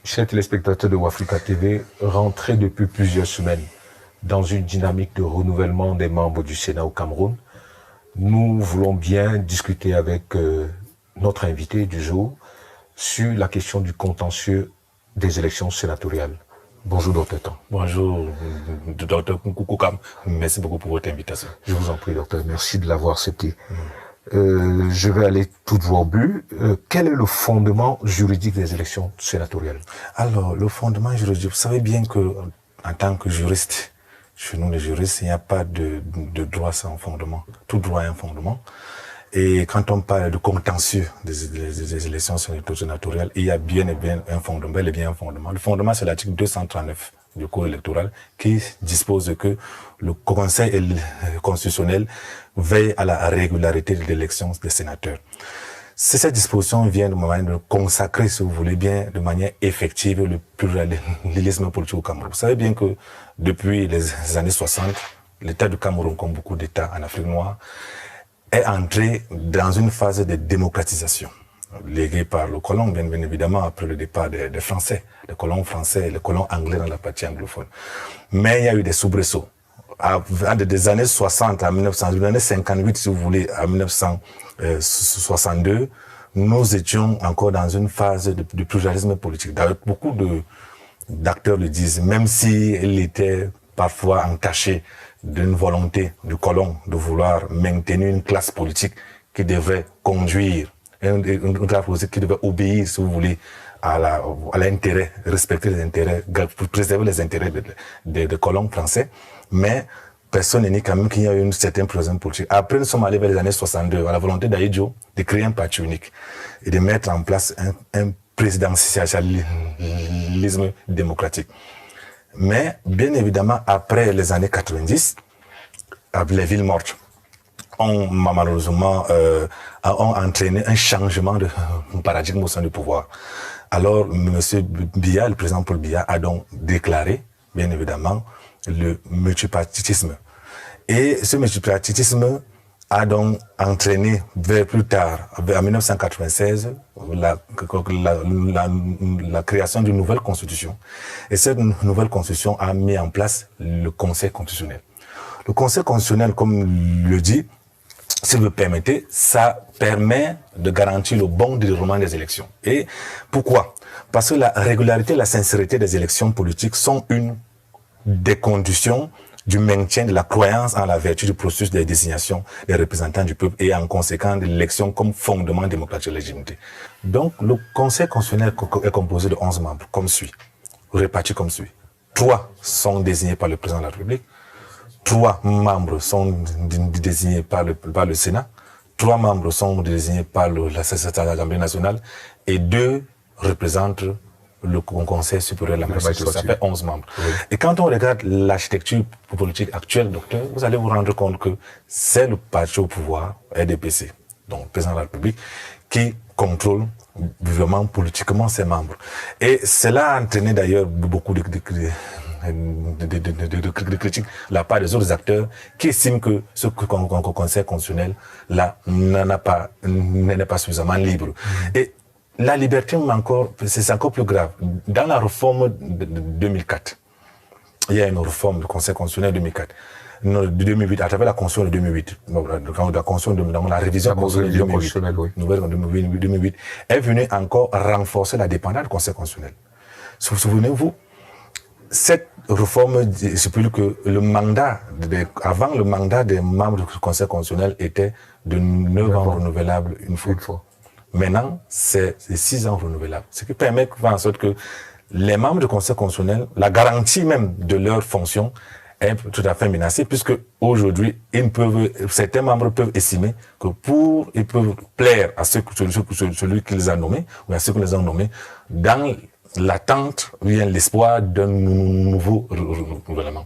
Chers téléspectateurs de Wafrica TV, rentrés depuis plusieurs semaines dans une dynamique de renouvellement des membres du Sénat au Cameroun, nous voulons bien discuter avec notre invité du jour sur la question du contentieux des élections sénatoriales. Bonjour, docteur Tan. Bonjour, docteur Koukam. Merci beaucoup pour votre invitation. Je vous en prie, docteur. Merci de l'avoir accepté. Je vais aller tout droit au but. Quel est le fondement juridique des élections sénatoriales? Alors, le fondement juridique, vous savez bien que, en tant que juriste, chez nous les juristes, il n'y a pas de droit sans fondement. Tout droit a un fondement. Et quand on parle de contentieux des élections sénatoriales, il y a bien et bien un fondement, bel et bien un fondement. Le fondement, c'est l'article 239 du Code électoral qui dispose que le Conseil constitutionnel veille à la régularité de l'élection des sénateurs. Cette disposition vient de consacrer, si vous voulez bien, de manière effective le pluralisme politique au Cameroun. Vous savez bien que depuis les années 60, l'État du Cameroun, comme beaucoup d'États en Afrique noire, est entré dans une phase de démocratisation, léguée par le colon, bien évidemment, après le départ des Français, les colons français et les colons anglais dans la partie anglophone. Mais il y a eu des soubresauts. Des années 60 à 1958, si vous voulez, à 1962, nous étions encore dans une phase de pluralisme politique. D'ailleurs, beaucoup d'acteurs le disent, même s'il était parfois entaché d'une volonté du colon de vouloir maintenir une classe politique qui devrait conduire, une classe politique qui devait obéir, si vous voulez, à l'intérêt, respecter les intérêts, préserver les intérêts des colons français. Mais personne n'est quand même qu'il y a eu une certaine pluralisme politique. Après, nous sommes allés vers les années 62, à la volonté d'Aïdjo de créer un parti unique et de mettre en place un présidentialisme démocratique. Mais, bien évidemment, après les années 90, les villes mortes ont malheureusement ont entraîné un changement de paradigme au sein du pouvoir. Alors, M. Biya, le président Paul Biya, a donc déclaré, bien évidemment, le multipartitisme. Et ce multipartitisme a donc entraîné vers plus tard, en 1996, la création d'une nouvelle constitution. Et cette nouvelle constitution a mis en place le Conseil constitutionnel. Le Conseil constitutionnel, comme le dit, si vous me permettez, ça permet de garantir le bon déroulement des élections. Et pourquoi? Parce que la régularité et la sincérité des élections politiques sont une des conditions du maintien de la croyance en la vertu du processus de désignation des représentants du peuple et en conséquence de l'élection comme fondement démocratique de légitimité. Donc, le Conseil constitutionnel est composé de 11 membres, comme suit, répartis comme suit. 3 sont désignés par le président de la République, 3 membres sont désignés par le Sénat, 3 membres sont désignés par l'Assemblée nationale et 2 représentent le Conseil supérieur de la magistrature. Ça fait 11 membres. Oui. Et quand on regarde l'architecture politique actuelle, docteur, vous allez vous rendre compte que c'est le parti au pouvoir, RDPC, donc le président de la République, qui contrôle vraiment politiquement ses membres. Et cela a entraîné d'ailleurs beaucoup de critiques de la part des autres acteurs qui estiment que ce Conseil constitutionnel là n'est pas suffisamment libre. Et la liberté, c'est encore plus grave. Dans la réforme de 2004, il y a une réforme du Conseil constitutionnel 2004. De 2008, à travers la Constitution de 2008, la révision constitutionnelle de 2008, est venue encore renforcer la dépendance du Conseil constitutionnel. Souvenez-vous, cette réforme stipule que avant le mandat des membres du Conseil constitutionnel était de 9 ans renouvelable une fois. Maintenant, c'est 6 ans renouvelables. Ce qui permet de faire en sorte que les membres du Conseil constitutionnel, la garantie même de leur fonction est tout à fait menacée, puisque aujourd'hui, certains membres peuvent estimer que ils peuvent plaire à celui qui les a nommés, ou à ceux qui les ont nommés, dans l'attente, vient l'espoir d'un nouveau renouvellement.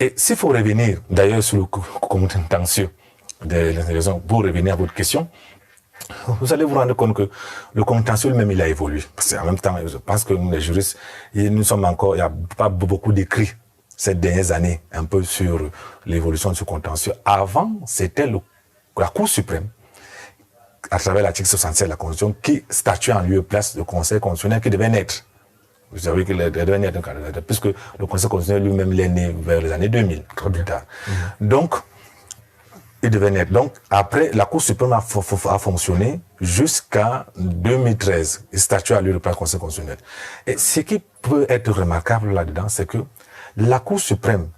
Et s'il faut revenir, d'ailleurs, sur le contentieux des élections, pour revenir à votre question, vous allez vous rendre compte que le contentieux lui-même, il a évolué. Parce qu'en même temps, je pense que nous, les juristes, nous sommes encore, il n'y a pas beaucoup d'écrits ces dernières années, un peu sur l'évolution de ce contentieux. Avant, c'était la Cour suprême, à travers l'article 67 de la Constitution, qui statue en lieu et place du Conseil constitutionnel qui devait naître. Vous savez que le dernier candidat, puisque le Conseil constitutionnel lui-même l'est né vers les années 2000, très plus tard. Donc, il devait naître. Donc, après, la Cour suprême a fonctionné jusqu'à 2013. Le statut a lieu par le Conseil constitutionnel. Et ce qui peut être remarquable là-dedans, c'est que la Cour suprême,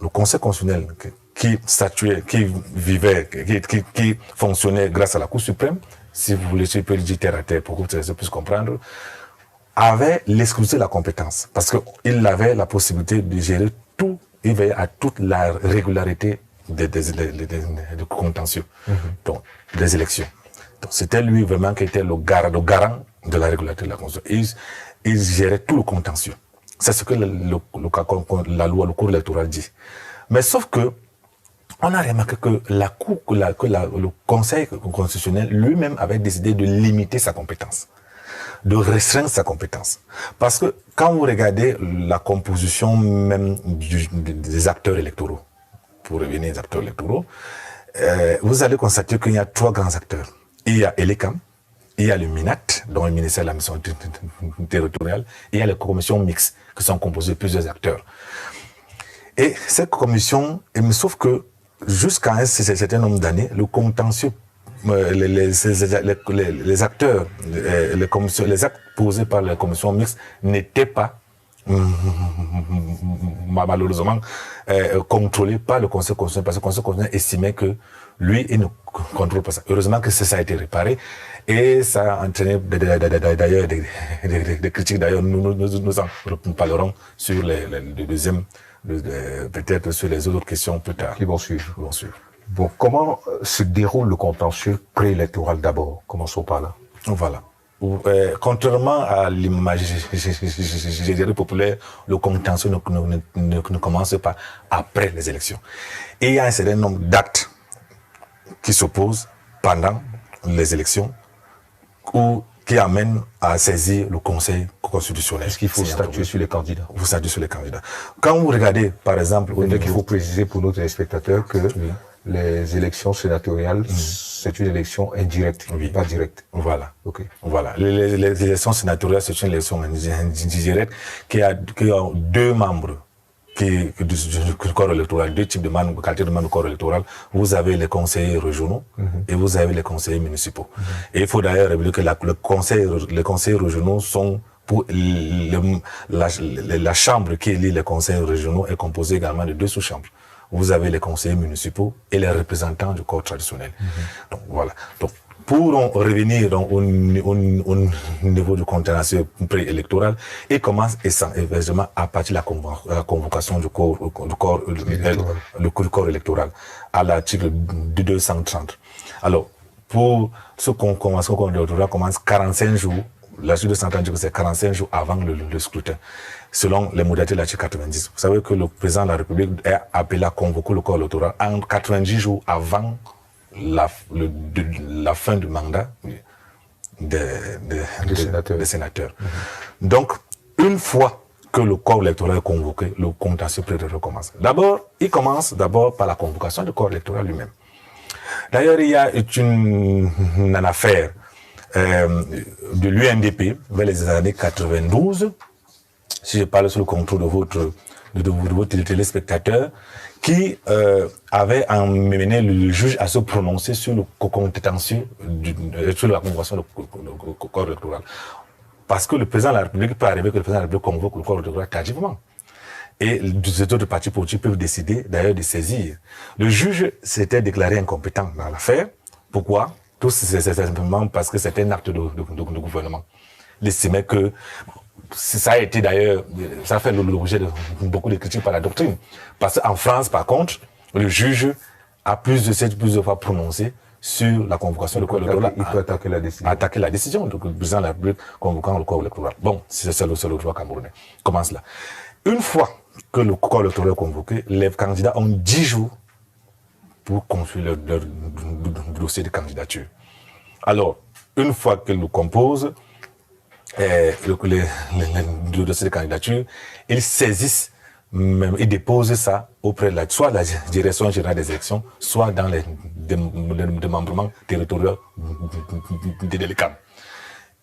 le Conseil constitutionnel, qui statuait, qui vivait, qui fonctionnait grâce à la Cour suprême, si vous voulez, je peux le dire terre à terre pour que vous puissiez comprendre, avait l'exclusivité de la compétence. Parce qu'il avait la possibilité de gérer tout, il veillait à toute la régularité des contentieux, donc des élections. Donc c'était lui vraiment qui était le garant de la régularité de la Constitution. Il gérait tout le contentieux. C'est ce que la loi, le cours électoral dit. Mais sauf que on a remarqué que le Conseil constitutionnel lui-même avait décidé de limiter sa compétence, de restreindre sa compétence. Parce que quand vous regardez la composition même des acteurs électoraux, pour revenir aux acteurs électoraux, vous allez constater qu'il y a 3 grands acteurs. Il y a ELECAM, il y a le MINAT, dont le ministère de la mission territoriale, et il y a les commissions mixtes, qui sont composées de plusieurs acteurs. Et cette commission, sauf que jusqu'à un certain nombre d'années, le contentieux, les acteurs, les actes posés par la commission mixte n'étaient pas malheureusement contrôlés par le Conseil constitutionnel, parce que le Conseil constitutionnel estimait que lui, il ne contrôle pas ça. Heureusement que ça a été réparé et ça a entraîné d'ailleurs des critiques. D'ailleurs, nous en parlerons sur le deuxième, peut-être sur les autres questions plus tard. Qui vont suivre. Bon, comment se déroule le contentieux préélectoral d'abord? Commençons par là. Voilà. Contrairement à l'imaginaire populaire, le contentieux ne commence pas après les élections. Et il y a un certain nombre d'actes qui s'opposent pendant les élections ou qui amènent à saisir le Conseil constitutionnel. Est-ce qu'il faut statuer sur les candidats? Vous statuez sur les candidats. Quand vous regardez, par exemple... Il faut préciser pour nos téléspectateurs que les élections sénatoriales, c'est une élection indirecte, pas directe. Voilà. Okay. Voilà. Les élections sénatoriales, c'est une élection indirecte qui a 2 membres du corps électoral, 2 types de membres, qualité de membres du corps électoral. Vous avez les conseillers régionaux et vous avez les conseillers municipaux. Et il faut d'ailleurs révéler que les conseillers régionaux sont pour la chambre qui élit les conseillers régionaux est composée également de 2 sous-chambres. Vous avez les conseillers municipaux et les représentants du corps traditionnel. Donc voilà. Donc pour revenir au niveau du contentieux préélectoral, il commence effectivement à partir de la convocation du corps électoral à l'article 230. Alors pour ce convocation corps électoral commence 45 jours. L'article 230 c'est 45 jours avant le scrutin, selon les modalités de l'article 90. Vous savez que le président de la République est appelé à convoquer le corps électoral en 90 jours avant la fin du mandat des sénateurs. Donc, une fois que le corps électoral est convoqué, le contentieux préélectoral commence. Il commence d'abord par la convocation du corps électoral lui-même. D'ailleurs, il y a une affaire de l'UNDP vers les années 92, si je parle sous le contrôle de votre téléspectateur, qui avait amené le juge à se prononcer sur le contentieux sur la convocation du corps électoral. Parce que le président de la République peut arriver que le président de la République convoque le corps électoral tardivement. Et les autres partis politiques peuvent décider d'ailleurs de saisir. Le juge s'était déclaré incompétent dans l'affaire. Pourquoi? Tout c'est simplement parce que c'était un acte de gouvernement. Il estimait que ça a été d'ailleurs, ça a fait l'objet de beaucoup de critiques par la doctrine. Parce qu'en France, par contre, le juge a plusieurs fois prononcé sur la convocation du corps électoral. Il peut attaquer la décision. Attaquer la décision. Donc, le président de la République convoquant le corps électoral. Bon, c'est le droit camerounais. Commence là. Une fois que le corps électoral est convoqué, les candidats ont 10 jours pour construire leur dossier de candidature. Alors, une fois qu'ils le composent, le dossier de candidature, ils saisissent, ils déposent ça auprès de soit la direction générale des élections, soit dans les démembrements territoriaux de l'ELECAM.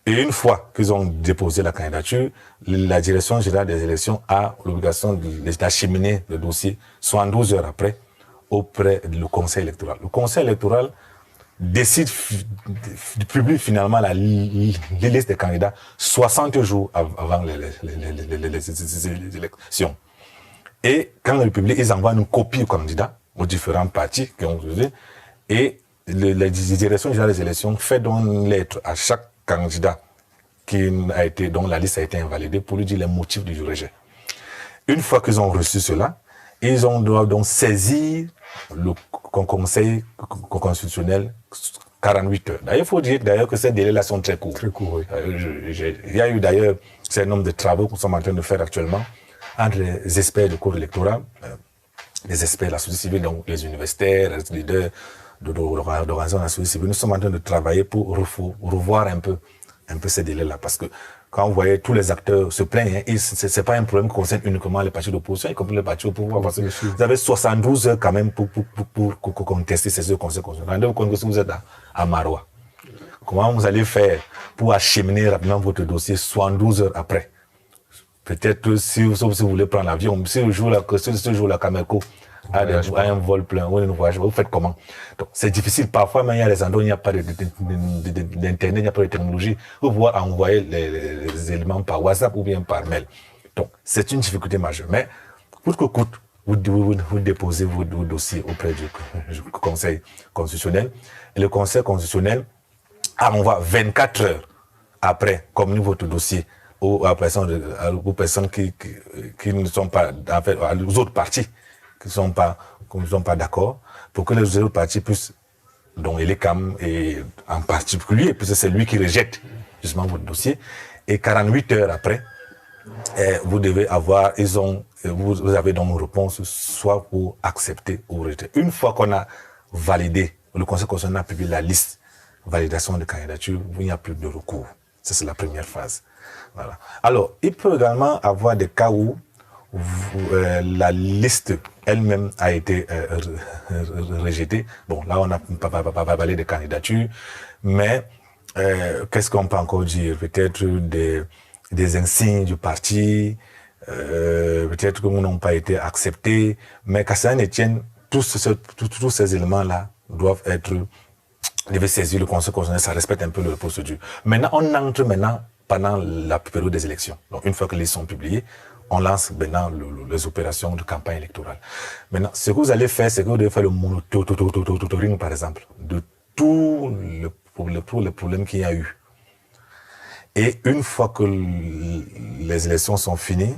Et une fois qu'ils ont déposé la candidature, la direction générale des élections a l'obligation d'acheminer le dossier 72 heures après auprès du conseil électoral. Le conseil électoral décide, publie finalement les listes des candidats 60 jours avant les élections. Et quand ils le publient, ils envoient une copie aux candidats, aux différents partis qui ont choisi, et la direction générale des élections fait donc une lettre à chaque candidat dont la liste a été invalidée pour lui dire les motifs du rejet. Une fois qu'ils ont reçu cela, doivent donc saisir le conseil constitutionnel 48 heures. D'ailleurs, il faut dire que ces délais-là sont très courts. Très court, oui. Il y a eu d'ailleurs un nombre de travaux que nous sommes en train de faire actuellement entre les experts du corps électoral, les experts de la société civile, donc les universitaires, les leaders d'organisations de la société civile. Nous sommes en train de travailler pour revoir un peu ces délais-là. Parce que quand vous voyez tous les acteurs se plaignent, c'est pas un problème qui concerne uniquement les partis d'opposition, y compris les partis au pouvoir. Parce que vous avez 72 heures quand même pour contester ces conseils constitutionnels. Rendez-vous compte que si vous êtes à Maroua, comment vous allez faire pour acheminer rapidement votre dossier 72 heures après? Peut-être si vous voulez prendre l'avion, si ce jour-là, Cameco a un vol plein, ou un voyage, vous faites comment? Donc, c'est difficile. Parfois, mais il y a des endroits où il n'y a pas d'internet, il n'y a pas de technologie. Vous pouvez envoyer les éléments par WhatsApp ou bien par mail. Donc, c'est une difficulté majeure. Mais, coûte que coûte, vous déposez vos dossiers auprès du Conseil constitutionnel. Et le Conseil constitutionnel envoie 24 heures après, comme votre dossier aux personnes qui ne sont pas, en fait, aux autres partis qui ne sont pas d'accord, pour que les autres partis puissent, dont Elecam et en particulier, puisque c'est lui qui rejette justement votre dossier, et 48 heures après, vous devez avoir, vous avez donc une réponse, soit pour accepter ou rejeter. Une fois qu'on a validé, le Conseil constitutionnel a publié la liste, validation de candidature, il n'y a plus de recours. Ça, c'est la première phase. Voilà. Alors, il peut également avoir des cas où la liste elle-même a été rejetée. Bon, là, on n'a pas validé des candidatures, mais qu'est-ce qu'on peut encore dire? Peut-être des insignes du parti, peut-être qu'ils n'ont pas été acceptés, mais qu'à ça ne tienne, tous ces éléments-là doivent saisir le Conseil constitutionnel, ça respecte un peu la procédure. Maintenant, on entre pendant la période des élections. Donc, une fois que les listes sont publiées, on lance maintenant les opérations de campagne électorale. Maintenant, ce que vous allez faire, c'est que vous devez faire le monitoring, par exemple, de tous les problèmes qu'il y a eu. Et une fois que les élections sont finies,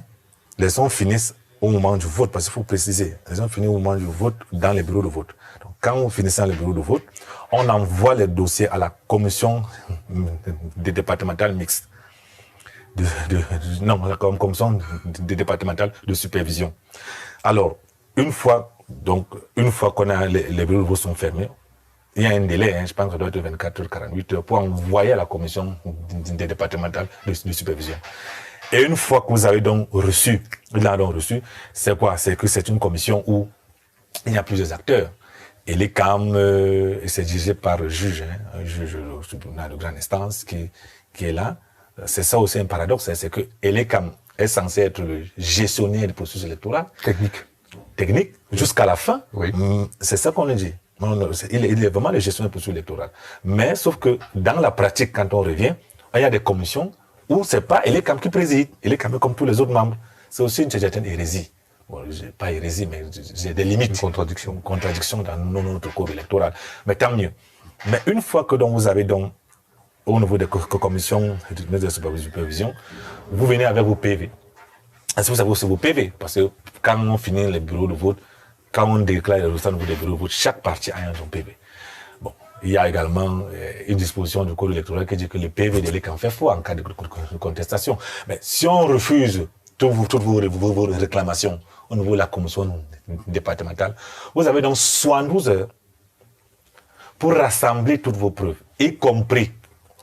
les élections finissent au moment du vote, parce qu'il faut préciser, les élections finissent au moment du vote dans les bureaux de vote. Donc, quand vous finissez dans les bureaux de vote, on envoie les dossiers à la commission départementale mixte. La commission départementale de supervision. Alors, une fois qu'on a les bureaux de vote sont fermés, il y a un délai, je pense que ça doit être 24 heures, 48 heures, pour envoyer à la commission départementale de supervision. Et une fois que vous avez donc reçu, c'est quoi? C'est que c'est une commission où il y a plusieurs acteurs. Et les CAM, c'est dirigé par un juge au tribunal de grande instance qui est là. C'est ça aussi un paradoxe, c'est que Elecam est censé être le gestionnaire du processus électoral. Technique, jusqu'à la fin. Oui. C'est ça qu'on a dit. Il est vraiment le gestionnaire du processus électoral. Mais sauf que dans la pratique, quand on revient, il y a des commissions où c'est pas Elecam qui préside. Elecam est comme tous les autres membres. C'est aussi une certaine hérésie. Bon, pas hérésie, mais j'ai des limites. Une contradiction dans notre code électoral. Mais tant mieux. Mais une fois que vous avez au niveau des commissions de supervision, vous venez avec vos PV. Est-ce que vous avez aussi vos PV? Parce que quand on finit les bureaux de vote, quand on déclare les résultats au niveau des bureaux de vote, chaque parti a son PV. Bon, il y a également une disposition du code électoral qui dit que le PV de l'ECAM fait foi en cas de contestation. Mais si on refuse toutes vos réclamations au niveau de la commission départementale, vous avez donc 72 heures pour rassembler toutes vos preuves, y compris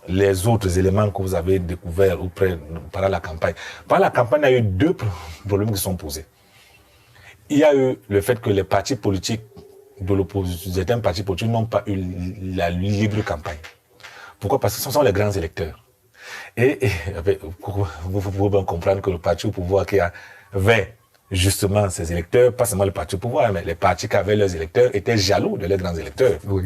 les autres éléments que vous avez découverts par la campagne. Par la campagne, il y a eu deux problèmes qui sont posés. Il y a eu le fait que les partis politiques de l'opposition, certains partis politiques n'ont pas eu la libre campagne. Pourquoi? Parce que ce sont les grands électeurs. Vous pouvez bien comprendre que le parti au pouvoir qui avait justement ses électeurs, pas seulement le parti au pouvoir, mais les partis qui avaient leurs électeurs étaient jaloux de leurs grands électeurs. Oui.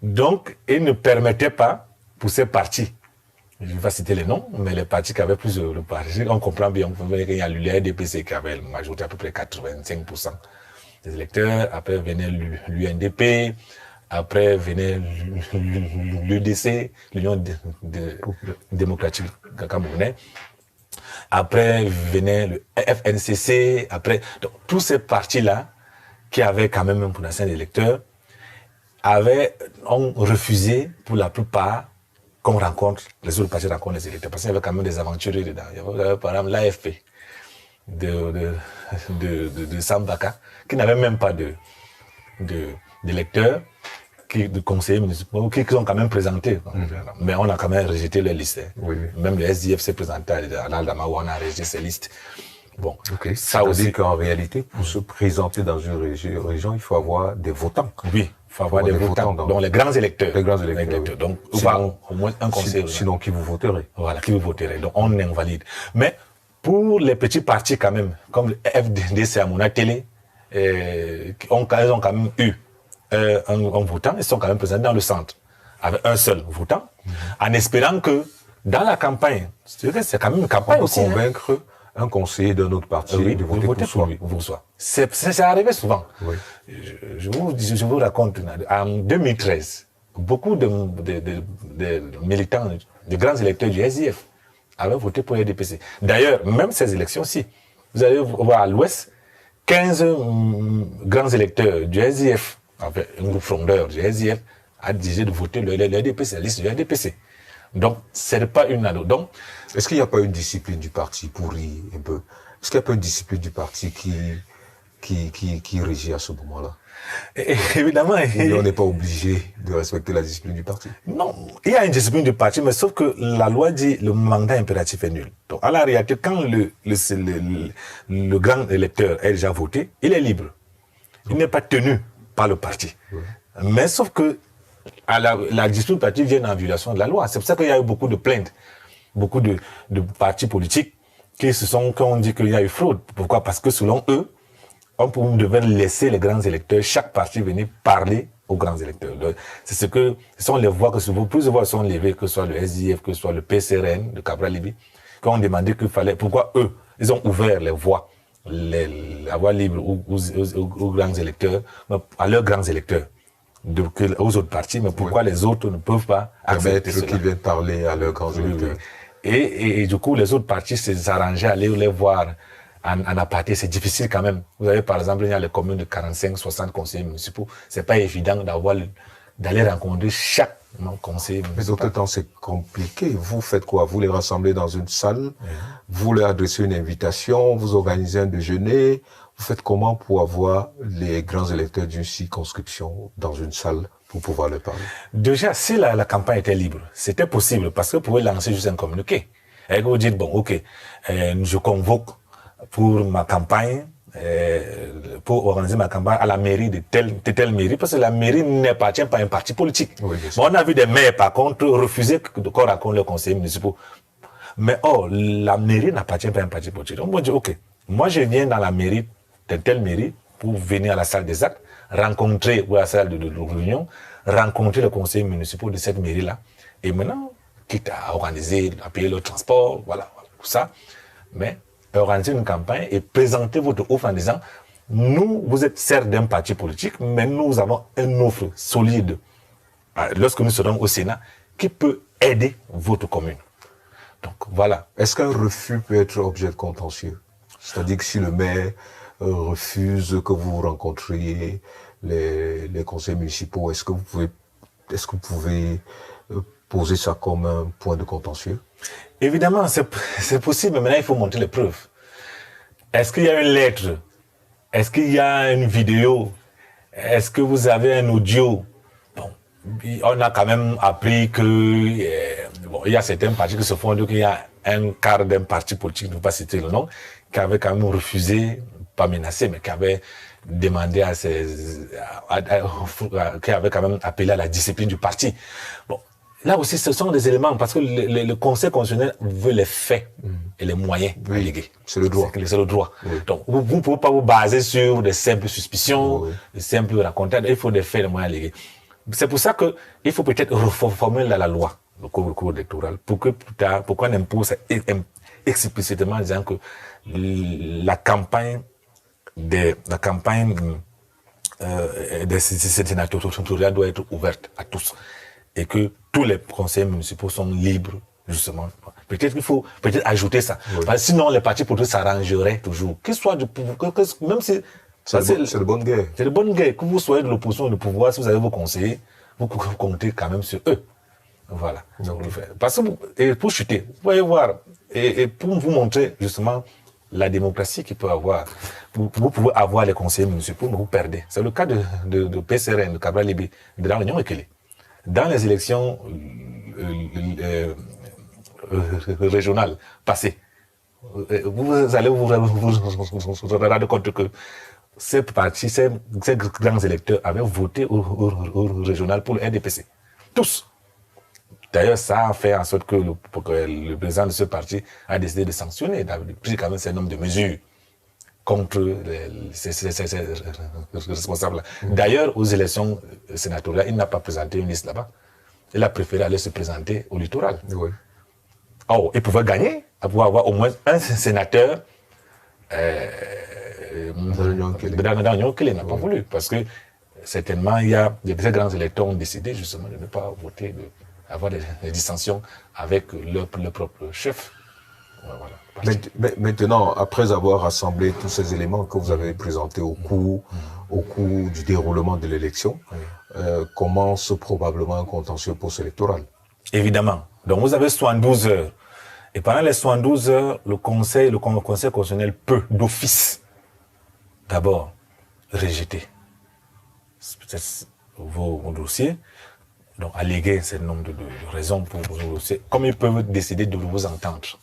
Donc, ils ne permettaient pas pour ces partis, je ne vais pas citer les noms, mais les partis qui avaient plus de partis, on comprend bien qu'il y a l'UDPC qui avait une majorité à peu près 85% des électeurs, après venait l'UNDP, après venait l'UDC, l'Union démocratique camerounaise, après venait le FNCC, après, donc, tous ces partis-là, qui avaient quand même un potentiel d'électeurs, ont refusé pour la plupart qu'on rencontre, les autres partis rencontrent les électeurs, parce qu'il y avait quand même des aventuriers dedans. Il y avait par exemple l'AFP de Sambaka, qui n'avait même pas d'électeurs, de conseillers municipaux, qui sont quand même présentés. Mais on a quand même rejeté les listes. Oui. Même le SDF s'est présenté à l'Aldama où on a rejeté ces listes. Bon, Okay. ça aussi. qu'en réalité, pour se présenter dans une région, il faut avoir des votants. Oui, il faut avoir des votants, donc les grands électeurs. Les grands électeurs. Oui. Donc, Sinon, au moins un conseiller. Sinon, qui vous voterait? Voilà, qui vous voterait. Donc, on invalide. Mais pour les petits partis quand même, comme le FDC à Mouna Télé, ils ont quand même eu un votant, ils sont quand même présentés dans le centre, avec un seul votant, en espérant que dans la campagne, c'est quand même une campagne aussi. Convaincre un conseiller d'un autre parti de voter pour soi. C'est arrivé souvent. Oui. Je vous raconte, en 2013, beaucoup de militants, de grands électeurs du SDF avaient voté pour le DPC. D'ailleurs, même ces élections-ci, vous allez voir à l'ouest, 15 grands électeurs du SDF, avec un groupe frondeur du SDF, a décidé de voter le DPC, la liste du DPC. Donc, ce n'est pas une ado. Donc, est-ce qu'il n'y a pas une discipline du parti pourrie un peu? Est-ce qu'il n'y a pas une discipline du parti qui régit à ce moment-là? Évidemment. On n'est pas obligé de respecter la discipline du parti. Non, il y a une discipline du parti, mais sauf que la loi dit le mandat impératif est nul. Donc, à la réalité, quand le grand électeur est déjà voté, il est libre. Il n'est pas tenu par le parti. Ouais. Mais sauf que la discipline du parti vient en violation de la loi. C'est pour ça qu'il y a eu beaucoup de plaintes, beaucoup de partis politiques qui ont dit qu'il y a eu fraude. Pourquoi? Parce que selon eux, on devait laisser les grands électeurs, chaque parti venir parler aux grands électeurs. C'est ce sont les voix que plusieurs voix sont levées, que ce soit le SDF, que ce soit le PCRN de Cabral Libi, qui ont demandé pourquoi eux, ils ont ouvert les voix, la voix libre aux grands électeurs, à leurs grands électeurs, aux autres partis, mais pourquoi les autres ne peuvent pas accepter cela? Qu'ils viennent parler à leurs grands électeurs. Et du coup, les autres partis s'arrangeaient à aller les voir en aparté. C'est difficile quand même. Vous avez par exemple, il y a les communes de 45, 60 conseillers municipaux. C'est pas évident d'aller rencontrer chaque conseiller municipal. Mais d'autant temps, c'est compliqué. Vous faites quoi? Vous les rassemblez dans une salle, vous leur adressez une invitation, vous organisez un déjeuner. Vous faites comment pour avoir les grands électeurs d'une circonscription dans une salle pour pouvoir leur parler? Déjà, si la campagne était libre, c'était possible parce que vous pouvez lancer juste un communiqué. Et vous dites, bon, ok, je convoque pour ma campagne, pour organiser ma campagne à la mairie de telle mairie, parce que la mairie n'appartient pas à un parti politique. Oui, bon, on a vu des maires, par contre, refuser qu'on raconte leurs conseillers municipaux. Mais la mairie n'appartient pas à un parti politique. Donc, on dit, ok, moi je viens dans la mairie, de telle mairie, pour venir à la salle des actes, rencontrer, ou à la salle de réunion, rencontrer les conseillers municipaux de cette mairie-là. Et maintenant, quitte à organiser, à payer le transport, voilà, tout ça. Mais organiser une campagne et présenter votre offre en disant, nous, vous êtes certes d'un parti politique, mais nous avons une offre solide, lorsque nous serons au Sénat, qui peut aider votre commune. Donc, voilà. Est-ce qu'un refus peut être objet de contentieux? C'est-à-dire que si le maire refuse que vous rencontriez les conseils municipaux, est-ce que vous pouvez poser ça comme un point de contentieux? Évidemment, c'est possible, mais maintenant il faut montrer les preuves. Est-ce qu'il y a une lettre? Est-ce qu'il y a une vidéo? Est-ce que vous avez un audio? Bon, on a quand même appris que il y a certains partis qui se font dire qu'il y a un quart d'un parti politique, je ne veux pas citer le nom, qui avait quand même refusé, pas menacé, mais qui avait demandé qui avait quand même appelé à la discipline du parti. Bon, là aussi, ce sont des éléments, parce que le Conseil constitutionnel veut les faits et les moyens allégués. C'est le droit. C'est le droit. Oui. Donc, vous ne pouvez pas vous baser sur des simples suspicions, des simples racontages. Il faut des faits et des moyens allégués. C'est pour ça qu'il faut peut-être reformer la loi, le cours électoral, pour que plus tard, pour qu'on impose explicitement en disant que la campagne des sénatoriales doit être ouverte à tous et que tous les conseils municipaux sont libres, justement. Peut-être qu'il faut ajouter ça. Oui. Parce que sinon, les partis politiques s'arrangeraient toujours. Qu'il soit du pouvoir, même si... C'est de bonne guerre. C'est de bonne guerre. Que vous soyez de l'opposition ou du pouvoir, si vous avez vos conseillers, vous comptez quand même sur eux. Voilà. Parce que, et pour chuter, vous pouvez voir, et pour vous montrer, justement, la démocratie qu'il peut avoir. Vous pouvez avoir les conseillers municipaux, mais vous perdez. C'est le cas de PCRN, de Cabral Libé, de la Réunion Ekele. Dans les élections régionales passées, vous allez vous rendre compte que ces partis, ces grands électeurs avaient voté au régional pour le RDPC. Tous. D'ailleurs, ça a fait en sorte que le président de ce parti a décidé de sanctionner, d'avoir pris quand même un nombre de mesures contre ces responsables-là. D'ailleurs, aux élections sénatoriales, il n'a pas présenté une liste là-bas. Il a préféré aller se présenter au littoral. Oui. Oh, il pouvait gagner, pouvoir avoir au moins un sénateur dans l'Union qu'il n'a pas voulu. Parce que certainement, il y a des grands électeurs ont décidé justement de ne pas voter, d'avoir des dissensions avec leur propre chef. Voilà. Maintenant, après avoir rassemblé tous ces éléments que vous avez présentés au cours du déroulement de l'élection, commence probablement un contentieux post-électoral. Évidemment. Donc vous avez 72 heures. Et pendant les 72 heures, le Conseil constitutionnel peut, d'office, d'abord, rejeter vos dossiers, donc alléguer un certain nombre de raisons pour vos dossiers, comme ils peuvent décider de vous entendre,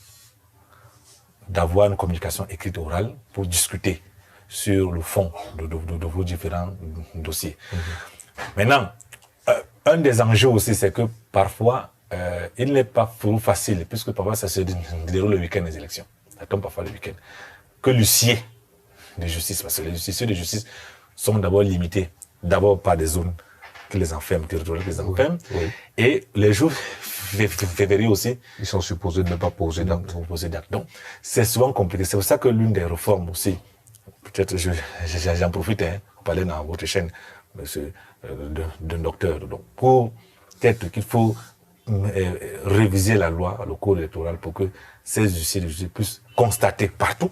d'avoir une communication écrite orale pour discuter sur le fond de vos différents dossiers. Maintenant, un des enjeux aussi, c'est que parfois, il n'est pas facile, puisque parfois ça se déroule le week-end des élections. Ça tombe parfois le week-end. Que l'huissier de justice, parce que les huissiers de justice sont d'abord limités, d'abord par des zones que les enferment, territoriales que les enferment, et les jours février aussi. Ils sont supposés ne pas poser d'acte. Donc, c'est souvent compliqué. C'est pour ça que l'une des réformes aussi, peut-être j'en profite, vous parlez dans votre chaîne, monsieur, d'un docteur, donc, pour peut-être qu'il faut réviser la loi, le code électoral, pour que ces huissiers de justice puissent constater partout,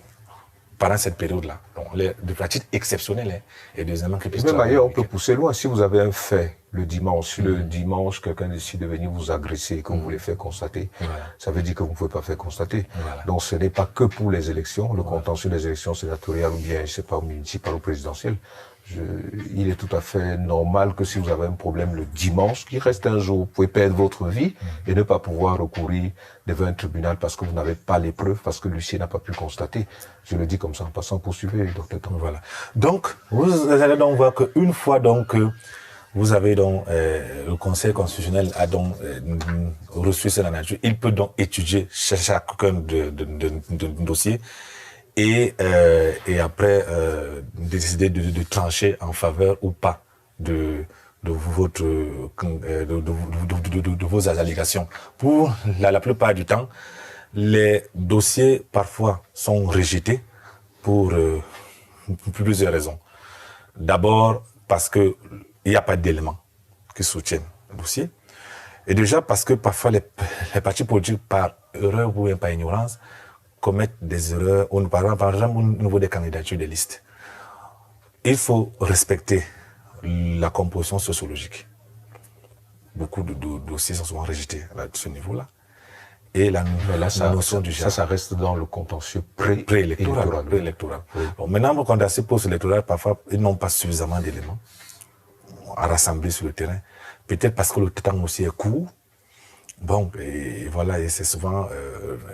pendant cette période-là. Donc, des pratiques exceptionnelles, et deuxièmement, qu'ils puissent... Même ailleurs, on peut pousser loin. Si vous avez un fait le dimanche, si le dimanche, quelqu'un décide de venir vous agresser et que vous voulez faire constater, ça veut dire que vous ne pouvez pas faire constater. Donc, ce n'est pas que pour les élections, le contentieux des élections sénatoriales ou bien, je sais pas, municipales ou présidentielles. Il est tout à fait normal que si vous avez un problème le dimanche, qui reste un jour, vous pouvez perdre votre vie et ne pas pouvoir recourir devant un tribunal parce que vous n'avez pas les preuves, parce que l'huissier n'a pas pu constater. Je le dis comme ça en passant, poursuivez, docteur Tom. Voilà. Donc, vous allez donc voir qu'une fois donc vous avez donc le Conseil constitutionnel a donc reçu cette nature, il peut donc étudier chacun de dossiers et après décider de trancher en faveur ou pas de vos allégations. Pour la plupart du temps, les dossiers parfois sont rejetés pour plusieurs raisons. D'abord parce que il n'y a pas d'éléments qui soutiennent le dossier. Et déjà parce que parfois les partis politiques, par erreur ou bien par ignorance, commettent des erreurs, par exemple au niveau des candidatures des listes. Il faut respecter la composition sociologique. Beaucoup de dossiers sont souvent rejetés à ce niveau-là. Et la notion du genre. Ça reste dans le contentieux préélectoral. Oui. Bon, maintenant, le contentieux post-électoral, parfois, ils n'ont pas suffisamment d'éléments à rassembler sur le terrain. Peut-être parce que le temps aussi est court. Bon, et voilà, et c'est souvent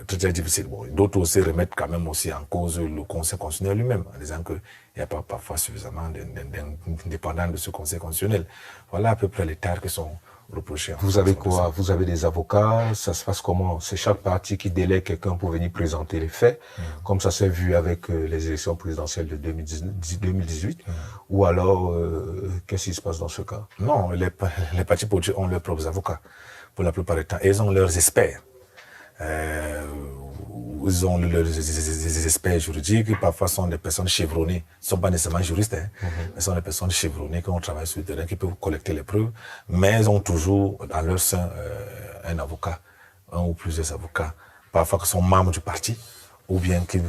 très difficile. Bon, d'autres aussi remettent quand même aussi en cause le Conseil constitutionnel lui-même, en disant qu'il n'y a pas parfois suffisamment d'indépendants de ce Conseil constitutionnel. Voilà à peu près les tares qui sont reprocher. Vous avez quoi? Vous avez des avocats? Ça se passe comment? C'est chaque parti qui délègue quelqu'un pour venir présenter les faits, comme ça s'est vu avec les élections présidentielles de 2018, ou alors qu'est-ce qui se passe dans ce cas? Non, les partis politiques ont leurs propres avocats, pour la plupart du temps. Et ils ont leurs experts. Ils ont des experts juridiques, parfois sont des personnes chevronnées, ne sont pas nécessairement juristes, mais sont des personnes chevronnées qui ont travaillé sur le terrain, qui peuvent collecter les preuves, mais ils ont toujours dans leur sein un avocat, un ou plusieurs avocats, parfois qui sont membres du parti, ou bien qui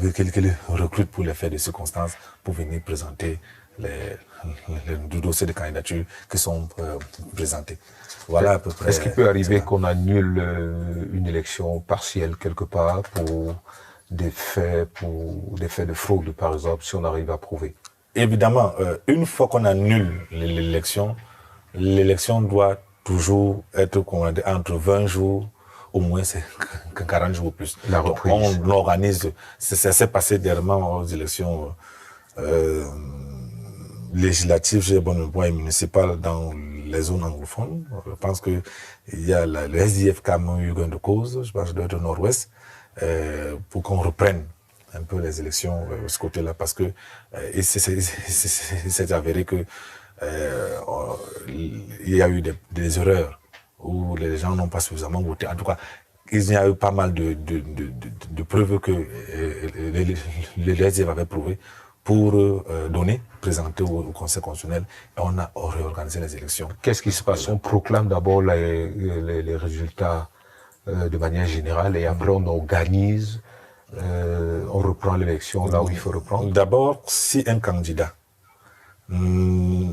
recrutent pour les faits de circonstances pour venir présenter les dossiers de candidature qui sont présentés. Voilà à peu près. Est-ce qu'il peut arriver qu'on annule une élection partielle quelque part pour des faits de fraude, par exemple, si on arrive à prouver? Évidemment, une fois qu'on annule l'élection doit toujours être entre 20 jours, au moins c'est 40 jours ou plus. La reprise. Donc, on organise, ça s'est passé dernièrement aux élections législatives, et municipales dans les zones anglophones. Je pense que il y a le SDF qui a eu gain de cause, je pense que de nord-ouest, pour qu'on reprenne un peu les élections de ce côté-là, parce que c'est avéré que il y a eu des erreurs où les gens n'ont pas suffisamment voté. En tout cas, il y a eu pas mal de preuves que le SDF avait prouvé pour présenter au Conseil constitutionnel, et on a réorganisé les élections. Qu'est-ce qui se passe? On proclame d'abord les résultats de manière générale et après on organise, on reprend l'élection là où il faut reprendre. D'abord, si un candidat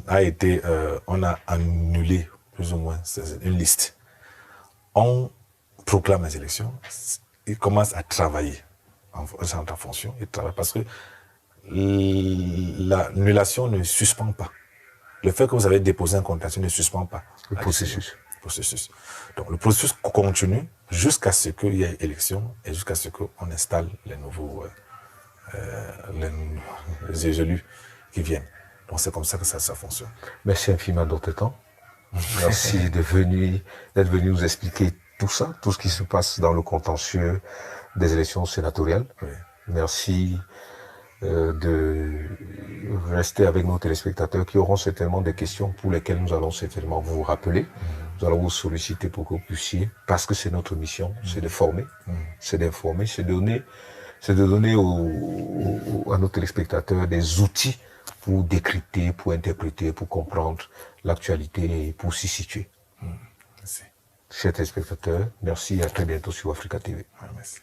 a été, on a annulé plus ou moins une liste, on proclame les élections, il commence à travailler en fonction, il travaille parce que l'annulation ne suspend pas. Le fait que vous avez déposé un contentieux ne suspend pas le processus. Donc le processus continue jusqu'à ce qu'il y ait élection et jusqu'à ce qu'on installe les nouveaux les élus qui viennent. Donc c'est comme ça que ça fonctionne. Merci infiniment d'autre temps. Merci d'être venu nous expliquer tout ça, tout ce qui se passe dans le contentieux des élections sénatoriales. Oui. Merci de rester avec nos téléspectateurs qui auront certainement des questions pour lesquelles nous allons certainement vous rappeler. Nous allons vous solliciter pour que vous puissiez, parce que c'est notre mission, c'est de former, c'est d'informer, c'est de donner à nos téléspectateurs des outils pour décrypter, pour interpréter, pour comprendre l'actualité et pour s'y situer. Merci. Chers téléspectateurs, merci et à très bientôt sur Africa TV. Merci.